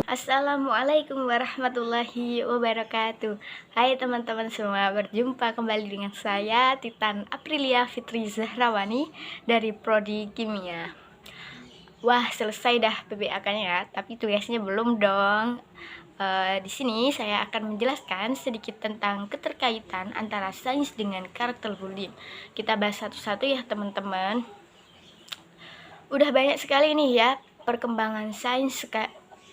Assalamualaikum warahmatullahi wabarakatuh. Hai teman-teman semua, berjumpa kembali dengan saya Titan Aprilia Fitri Zahrawani dari Prodi Kimia. Wah, selesai dah PBAK-nya ya, tapi tugasnya belum dong. Di sini saya akan menjelaskan sedikit tentang keterkaitan antara sains dengan karakter bullying. Kita bahas satu-satu ya teman-teman. Udah banyak sekali nih ya perkembangan sains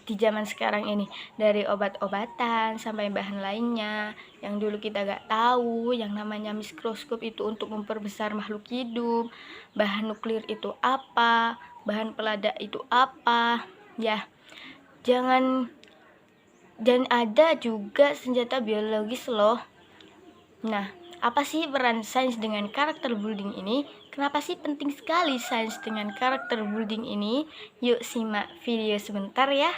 di zaman sekarang ini, dari obat-obatan sampai bahan lainnya yang dulu kita gak tahu, yang namanya mikroskop itu untuk memperbesar makhluk hidup, bahan nuklir itu apa, bahan peledak itu apa ya, dan ada juga senjata biologis loh. Nah, apa sih peran sains dengan karakter building ini? Kenapa sih penting sekali sains dengan karakter building ini? Yuk simak video sebentar ya.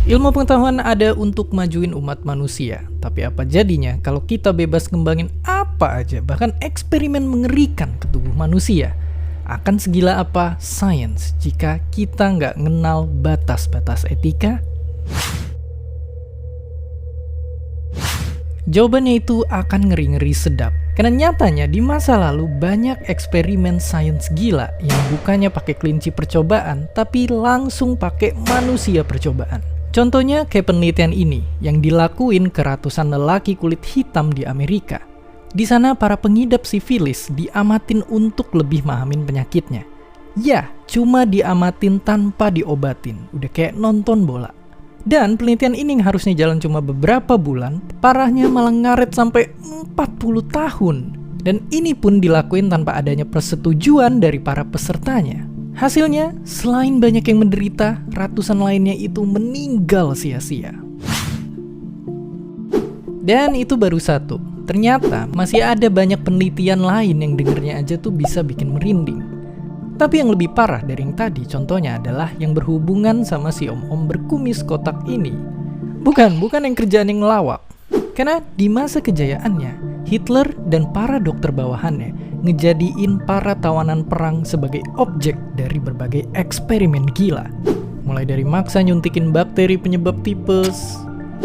Ilmu pengetahuan ada untuk majuin umat manusia, tapi apa jadinya kalau kita bebas ngembangin apa aja, bahkan eksperimen mengerikan ke tubuh manusia? Akan segila apa sains jika kita nggak kenal batas-batas etika? Jawabannya itu akan ngeri-ngeri sedap. Karena nyatanya di masa lalu banyak eksperimen sains gila yang bukannya pakai kelinci percobaan, tapi langsung pakai manusia percobaan. Contohnya kayak penelitian ini yang dilakuin ke ratusan lelaki kulit hitam di Amerika. Di sana para pengidap sifilis diamatin untuk lebih mahamin penyakitnya. Ya, cuma diamatin tanpa diobatin, udah kayak nonton bola. Dan penelitian ini yang harusnya jalan cuma beberapa bulan, parahnya malah ngaret sampai 40 tahun. Dan ini pun dilakuin tanpa adanya persetujuan dari para pesertanya. Hasilnya, selain banyak yang menderita, ratusan lainnya itu meninggal sia-sia. Dan itu baru satu. Ternyata masih ada banyak penelitian lain yang dengernya aja tuh bisa bikin merinding. Tapi yang lebih parah dari yang tadi contohnya adalah yang berhubungan sama si om-om berkumis kotak ini. Bukan yang kerjaan yang ngelawak. Karena di masa kejayaannya, Hitler dan para dokter bawahannya ngejadiin para tawanan perang sebagai objek dari berbagai eksperimen gila. Mulai dari maksa nyuntikin bakteri penyebab tipes,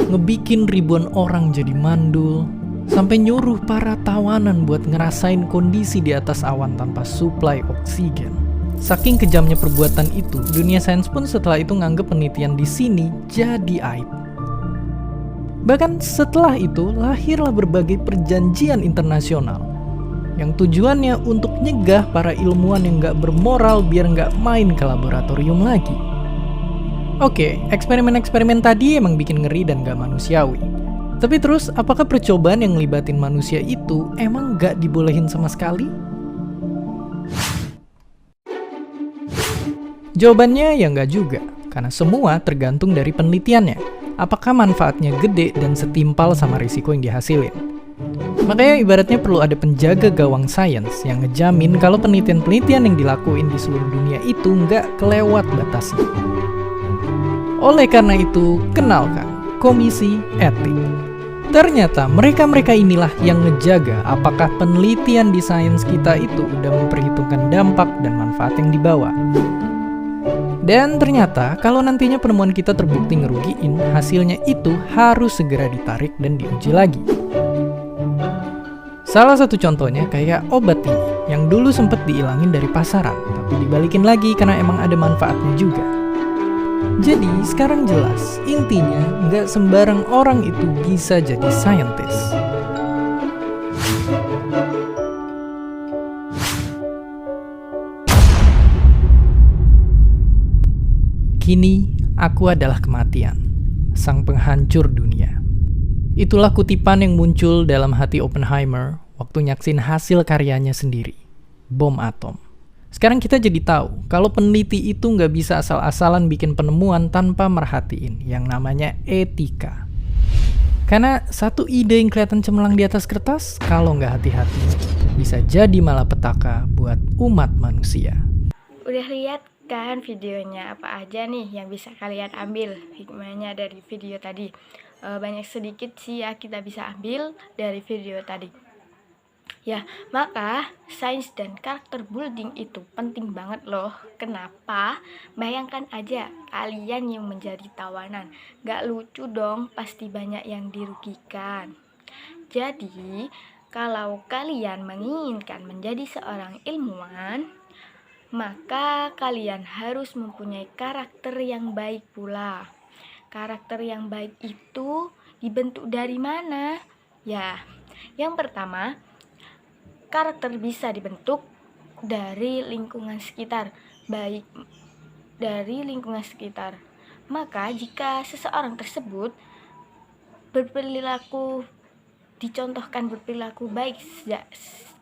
ngebikin ribuan orang jadi mandul, sampai nyuruh para tawanan buat ngerasain kondisi di atas awan tanpa suplai oksigen. Saking kejamnya perbuatan itu, dunia sains pun setelah itu nganggep penelitian di sini jadi aib. Bahkan setelah itu lahirlah berbagai perjanjian internasional yang tujuannya untuk nyegah para ilmuwan yang gak bermoral biar gak main ke laboratorium lagi. Oke, eksperimen-eksperimen tadi emang bikin ngeri dan gak manusiawi. Tapi terus, apakah percobaan yang ngelibatin manusia itu emang gak dibolehin sama sekali? Jawabannya ya nggak juga, karena semua tergantung dari penelitiannya. Apakah manfaatnya gede dan setimpal sama risiko yang dihasilin? Makanya ibaratnya perlu ada penjaga gawang sains yang ngejamin kalau penelitian-penelitian yang dilakuin di seluruh dunia itu nggak kelewat batasnya. Oleh karena itu, kenalkan Komisi Etik. Ternyata mereka-mereka inilah yang ngejaga apakah penelitian di sains kita itu udah memperhitungkan dampak dan manfaat yang dibawa. Dan ternyata kalau nantinya penemuan kita terbukti ngerugiin, hasilnya itu harus segera ditarik dan diuji lagi. Salah satu contohnya kayak obat ini, yang dulu sempat diilangin dari pasaran, tapi dibalikin lagi karena emang ada manfaatnya juga. Jadi sekarang jelas, intinya nggak sembarang orang itu bisa jadi scientist. Kini, aku adalah kematian, sang penghancur dunia. Itulah kutipan yang muncul dalam hati Oppenheimer waktu nyaksin hasil karyanya sendiri, bom atom. Sekarang kita jadi tahu kalau peneliti itu nggak bisa asal-asalan bikin penemuan tanpa merhatiin yang namanya etika. Karena satu ide yang kelihatan cemerlang di atas kertas, kalau nggak hati-hati, bisa jadi malapetaka buat umat manusia. Udah lihat kan videonya, apa aja nih yang bisa kalian ambil hikmahnya dari video tadi? Banyak sedikit sih ya kita bisa ambil dari video tadi. Ya, maka sains dan karakter building itu penting banget loh. Kenapa? Bayangkan aja kalian yang menjadi tawanan. Gak lucu dong, pasti banyak yang dirugikan. Jadi, kalau kalian menginginkan menjadi seorang ilmuwan, maka kalian harus mempunyai karakter yang baik pula. Karakter yang baik itu dibentuk dari mana? Ya, yang pertama, karakter bisa dibentuk dari lingkungan sekitar, baik dari lingkungan sekitar. Maka jika seseorang tersebut berperilaku dicontohkan berperilaku baik sejak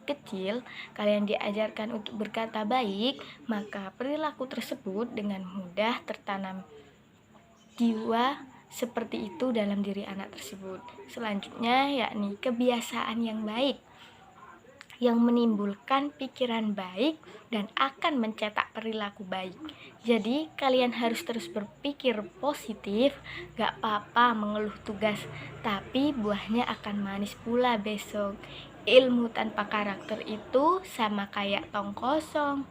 kecil, kalian diajarkan untuk berkata baik, maka perilaku tersebut dengan mudah tertanam jiwa seperti itu dalam diri anak tersebut. Selanjutnya yakni kebiasaan yang baik yang menimbulkan pikiran baik dan akan mencetak perilaku baik. Jadi kalian harus terus berpikir positif, gak apa-apa mengeluh tugas, tapi buahnya akan manis pula besok. Ilmu tanpa karakter itu sama kayak tong kosong.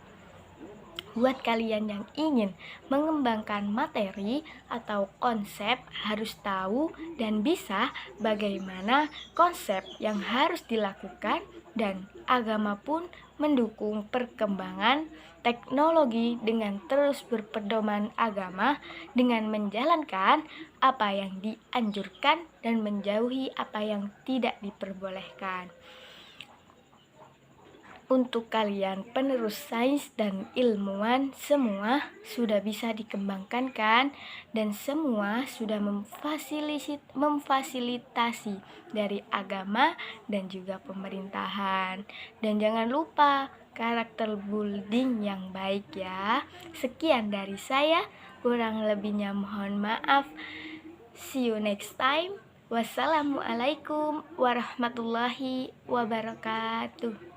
Buat kalian yang ingin mengembangkan materi atau konsep, harus tahu dan bisa bagaimana konsep yang harus dilakukan, dan agama pun mendukung perkembangan teknologi dengan terus berpedoman agama dengan menjalankan apa yang dianjurkan dan menjauhi apa yang tidak diperbolehkan. Untuk kalian penerus sains dan ilmuwan, semua sudah bisa dikembangkan kan? Dan semua sudah memfasilitasi dari agama dan juga pemerintahan. Dan jangan lupa karakter building yang baik ya. Sekian dari saya, kurang lebihnya mohon maaf. See you next time. Wassalamualaikum warahmatullahi wabarakatuh.